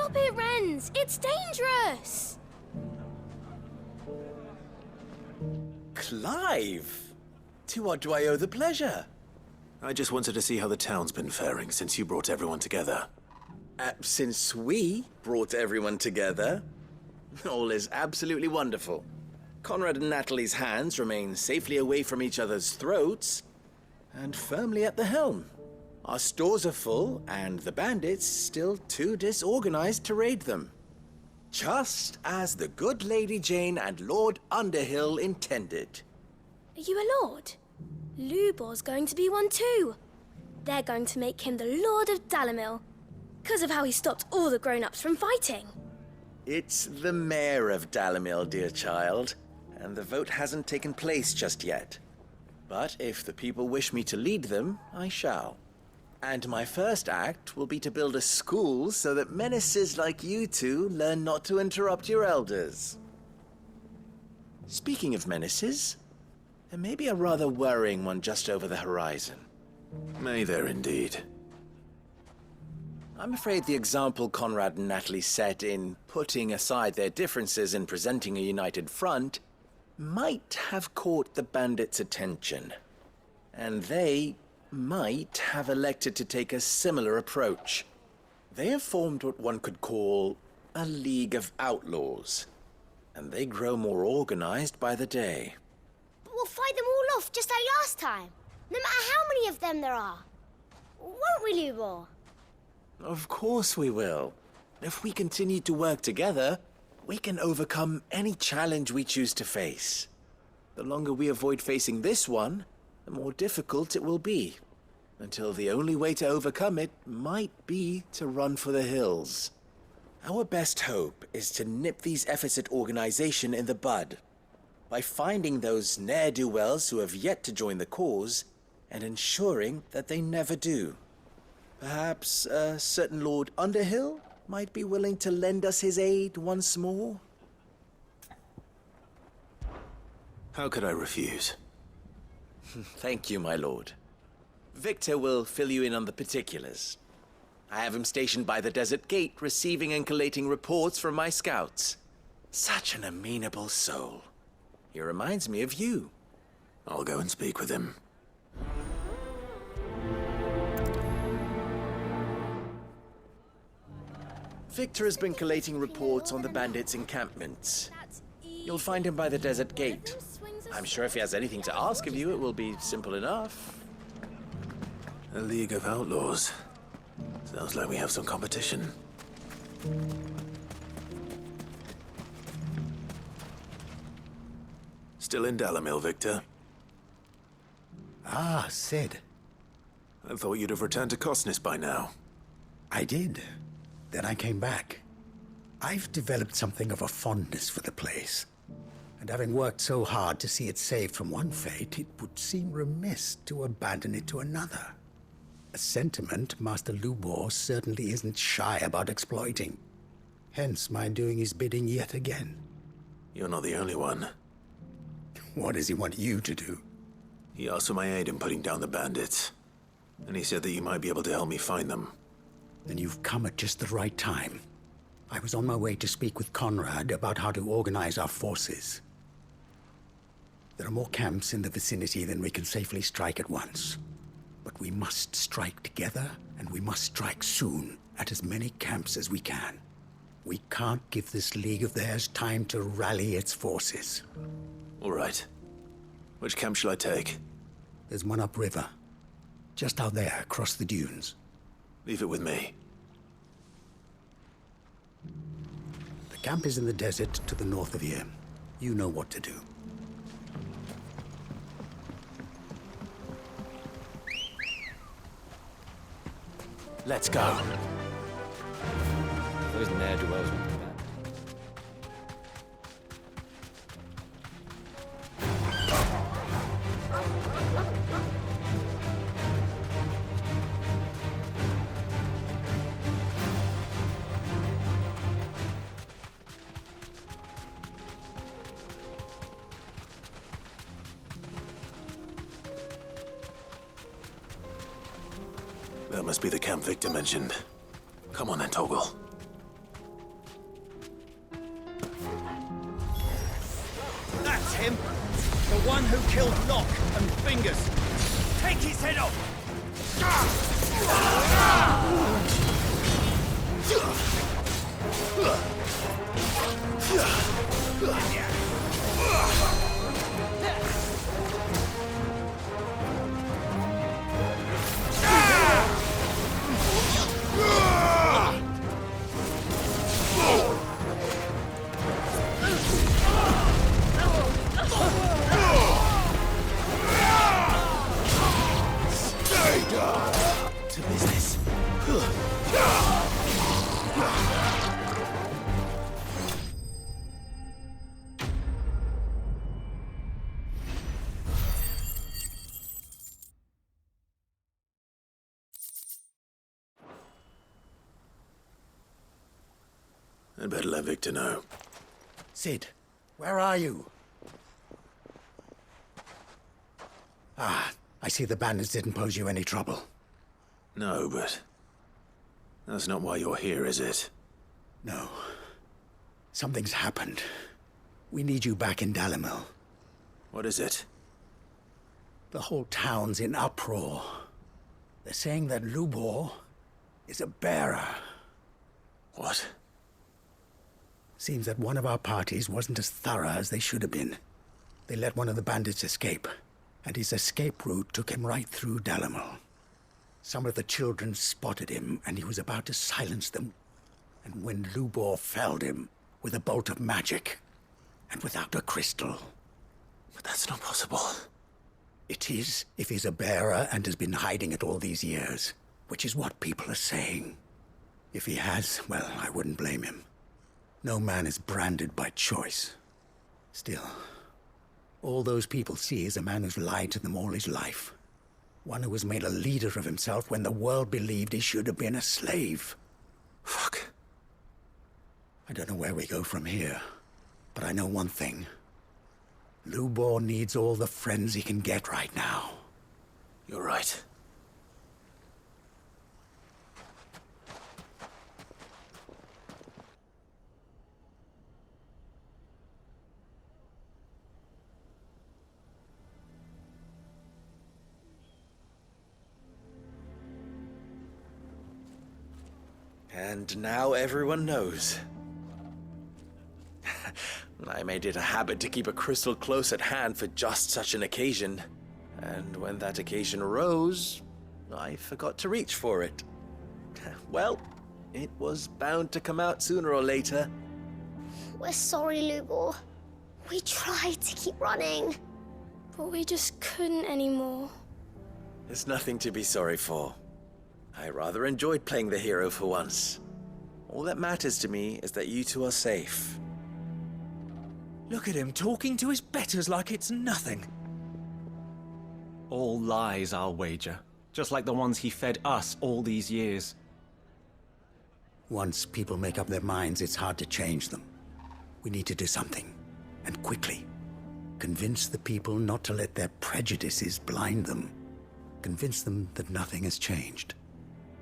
Stop it, Wrens! It's dangerous! Clive! To what do I owe the pleasure? I just wanted to see how the town's been faring since you brought everyone together. Since we brought everyone together, all is absolutely wonderful. Conrad and Natalie's hands remain safely away from each other's throats and firmly at the helm. Our stores are full, and the bandits still too disorganized to raid them. Just as the good Lady Jane and Lord Underhill intended. Are you a lord? Lubor's going to be one too. They're going to make him the Lord of Dalimil, because of how he stopped all the grown-ups from fighting. It's the mayor of Dalimil, dear child, and the vote hasn't taken place just yet. But if the people wish me to lead them, I shall. And my first act will be to build a school so that menaces like you two learn not to interrupt your elders. Speaking of menaces, there may be a rather worrying one just over the horizon. May there indeed. I'm afraid the example Conrad and Natalie set in putting aside their differences and presenting a united front might have caught the bandits' attention. And they might have elected to take a similar approach. They have formed what one could call a League of Outlaws, and they grow more organized by the day. But we'll fight them all off just like last time, no matter how many of them there are. Won't we, Lubor? Of course we will. If we continue to work together, we can overcome any challenge we choose to face. The longer we avoid facing this one, the more difficult it will be, until the only way to overcome it might be to run for the hills. Our best hope is to nip these efforts at organization in the bud, by finding those ne'er-do-wells who have yet to join the cause, and ensuring that they never do. Perhaps a certain Lord Underhill might be willing to lend us his aid once more? How could I refuse? Thank you, my lord. Victor will fill you in on the particulars. I have him stationed by the desert gate, receiving and collating reports from my scouts. Such an amenable soul. He reminds me of you. I'll go and speak with him. Victor has been collating reports on the bandits' encampments. You'll find him by the desert gate. I'm sure if he has anything to ask of you, it will be simple enough. A League of Outlaws. Sounds like we have some competition. Still in Dalimil, Victor? Ah, Sid. I thought you'd have returned to Cosnis by now. I did. Then I came back. I've developed something of a fondness for the place. And having worked so hard to see it saved from one fate, it would seem remiss to abandon it to another. A sentiment Master Lubor certainly isn't shy about exploiting. Hence my doing his bidding yet again. You're not the only one. What does he want you to do? He asked for my aid in putting down the bandits. And he said that you might be able to help me find them. Then you've come at just the right time. I was on my way to speak with Conrad about how to organize our forces. There are more camps in the vicinity than we can safely strike at once. But we must strike together, and we must strike soon at as many camps as we can. We can't give this league of theirs time to rally its forces. All right. Which camp shall I take? There's one upriver. Just out there, across the dunes. Leave it with me. The camp is in the desert to the north of here. You know what to do. Let's go. Those ne'er-do-wells won't do that. That must be the camp Victor mentioned. Come on then, Toggle. The one who killed Locke and Fingers. Take his head off! To business. I'd better let Victor know. Sid, where are you? Ah, I see the bandits didn't pose you any trouble. No, but that's not why you're here, is it? No. Something's happened. We need you back in Dalimil. What is it? The whole town's in uproar. They're saying that Lubor is a bearer. What? Seems that one of our parties wasn't as thorough as they should have been. They let one of the bandits escape, and his escape route took him right through Dalimil. Some of the children spotted him, and he was about to silence them. And when Lubor felled him with a bolt of magic, and without a crystal. But that's not possible. It is, if he's a bearer and has been hiding it all these years, which is what people are saying. If he has, well, I wouldn't blame him. No man is branded by choice. Still, all those people see is a man who's lied to them all his life. One who was made a leader of himself when the world believed he should have been a slave. Fuck. I don't know where we go from here, but I know one thing. Lubor needs all the friends he can get right now. You're right. And now everyone knows. I made it a habit to keep a crystal close at hand for just such an occasion. And when that occasion arose, I forgot to reach for it. Well, it was bound to come out sooner or later. We're sorry, Lubor. We tried to keep running. But we just couldn't anymore. There's nothing to be sorry for. I rather enjoyed playing the hero for once. All that matters to me is that you two are safe. Look at him talking to his betters like it's nothing. All lies, I'll wager. Just like the ones he fed us all these years. Once people make up their minds, it's hard to change them. We need to do something, and quickly. Convince the people not to let their prejudices blind them. Convince them that nothing has changed.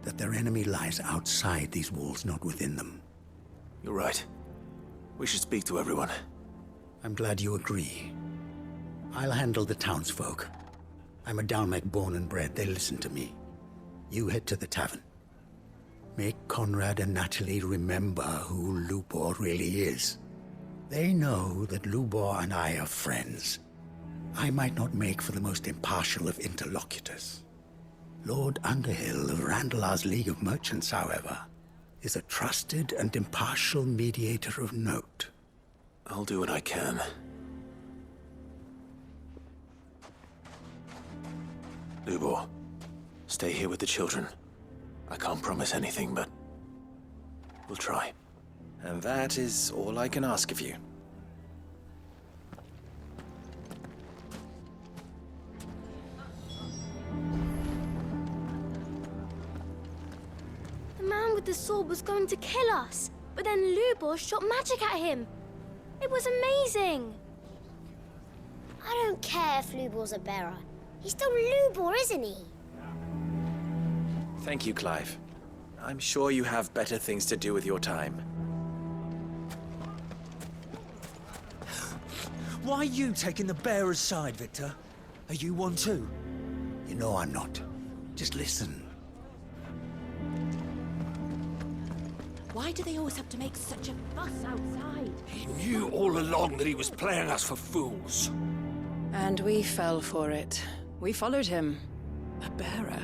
That their enemy lies outside these walls, not within them. You're right. We should speak to everyone. I'm glad you agree. I'll handle the townsfolk. I'm a Dalmec born and bred. They listen to me. You head to the tavern. Make Conrad and Natalie remember who Lubor really is. They know that Lubor and I are friends. I might not make for the most impartial of interlocutors. Lord Underhill of Randalar's League of Merchants, however, is a trusted and impartial mediator of note. I'll do what I can. Lubor, stay here with the children. I can't promise anything, but we'll try. And that is all I can ask of you. The man with the sword was going to kill us, but then Lubor shot magic at him. It was amazing. I don't care if Lubor's a bearer. He's still Lubor, isn't he? Thank you, Clive. I'm sure you have better things to do with your time. Why are you taking the bearer's side, Victor? Are you one too? You know I'm not. Just listen. Why do they always have to make such a fuss outside? He knew all along that he was playing us for fools. And we fell for it. We followed him. A bearer.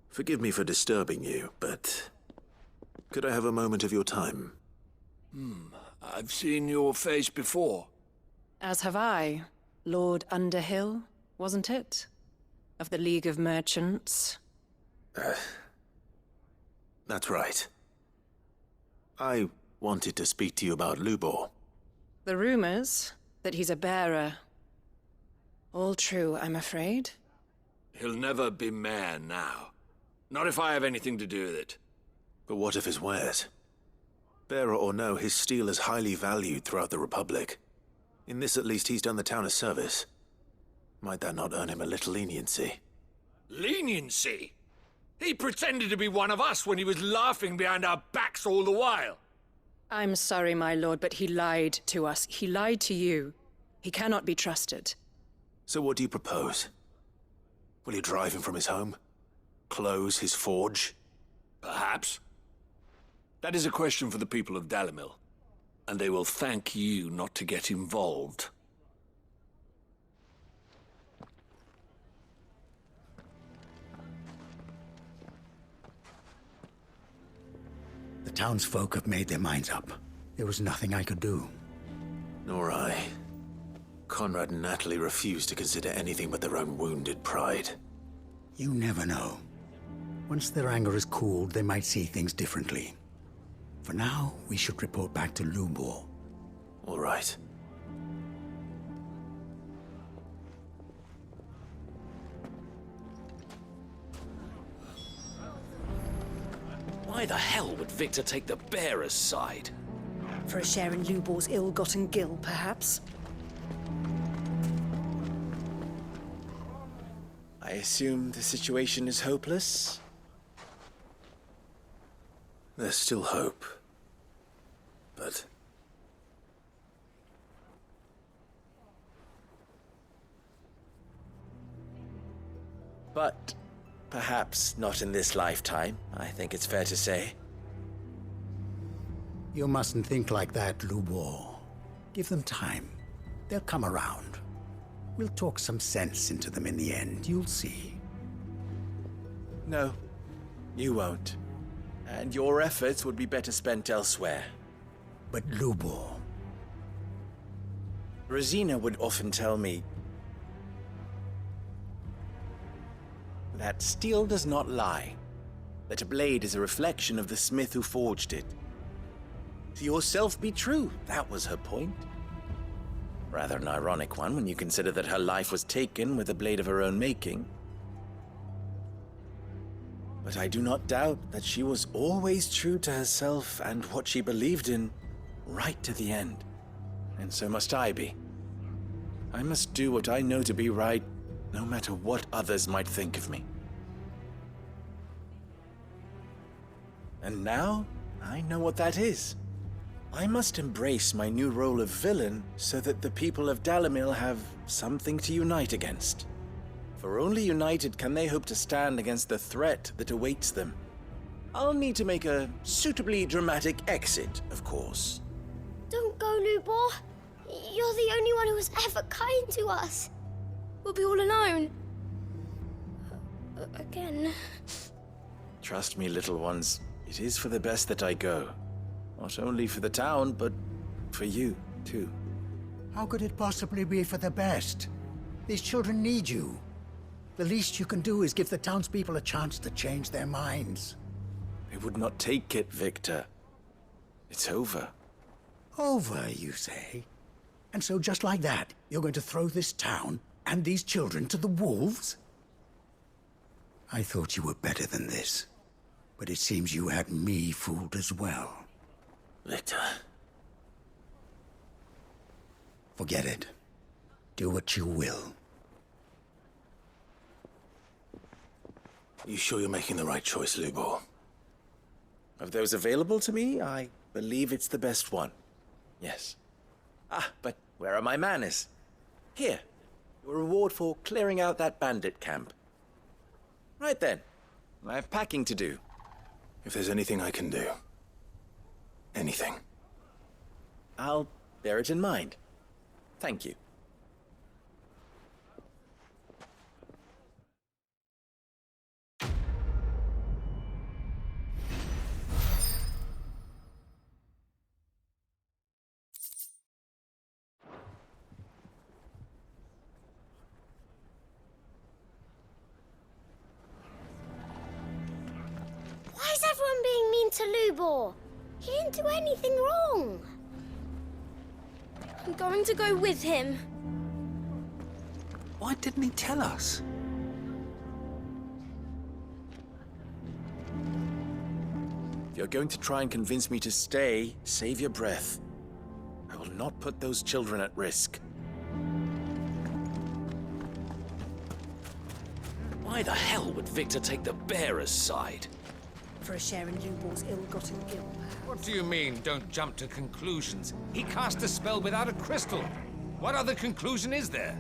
Forgive me for disturbing you, but could I have a moment of your time? I've seen your face before. As have I. Lord Underhill, wasn't it? Of the League of Merchants. That's right. I wanted to speak to you about Lubor. The rumors that he's a bearer. All true, I'm afraid. He'll never be mayor now. Not if I have anything to do with it. But what of his wares? Bearer or no, his steel is highly valued throughout the Republic. In this at least, he's done the town a service. Might that not earn him a little leniency? Leniency? He pretended to be one of us when he was laughing behind our backs all the while. I'm sorry, my lord, but he lied to us. He lied to you. He cannot be trusted. So what do you propose? Will you drive him from his home? Close his forge? Perhaps. That is a question for the people of Dalimil. And they will thank you not to get involved. The townsfolk have made their minds up. There was nothing I could do. Nor I. Conrad and Natalie refused to consider anything but their own wounded pride. You never know. Once their anger is cooled, they might see things differently. For now, we should report back to Lubor. All right. Why the hell would Victor take the bearer's side? For a share in Lubor's ill-gotten gil, perhaps? I assume the situation is hopeless? There's still hope. But perhaps not in this lifetime, I think it's fair to say. You mustn't think like that, Lubor. Give them time. They'll come around. We'll talk some sense into them in the end, you'll see. No, you won't. And your efforts would be better spent elsewhere. But Lubor... Rosina would often tell me that steel does not lie, that a blade is a reflection of the smith who forged it. To yourself be true, that was her point. Rather an ironic one when you consider that her life was taken with a blade of her own making. But I do not doubt that she was always true to herself and what she believed in, right to the end. And so must I be. I must do what I know to be right, no matter what others might think of me. And now, I know what that is. I must embrace my new role of villain so that the people of Dalimil have something to unite against. For only united can they hope to stand against the threat that awaits them. I'll need to make a suitably dramatic exit, of course. Don't go, Lubor. You're the only one who was ever kind to us. We'll be all alone. Again. Trust me, little ones, it is for the best that I go. Not only for the town, but for you, too. How could it possibly be for the best? These children need you. The least you can do is give the townspeople a chance to change their minds. They would not take it, Victor. It's over. Over, you say? And so just like that, you're going to throw this town and these children to the wolves? I thought you were better than this. But it seems you had me fooled as well. Victor. Forget it. Do what you will. You sure you're making the right choice, Lubor? Of those available to me, I believe it's the best one. Yes. Ah, but where are my manners? Here, your reward for clearing out that bandit camp. Right then, I have packing to do. If there's anything I can do. Anything. I'll bear it in mind. Thank you. Why is everyone being mean to Lubor? He didn't do anything wrong. I'm going to go with him. Why didn't he tell us? If you're going to try and convince me to stay, save your breath. I will not put those children at risk. Why the hell would Victor take the bearer's side? For a share in Lubor's ill-gotten guilt. What do you mean, don't jump to conclusions? He cast a spell without a crystal. What other conclusion is there?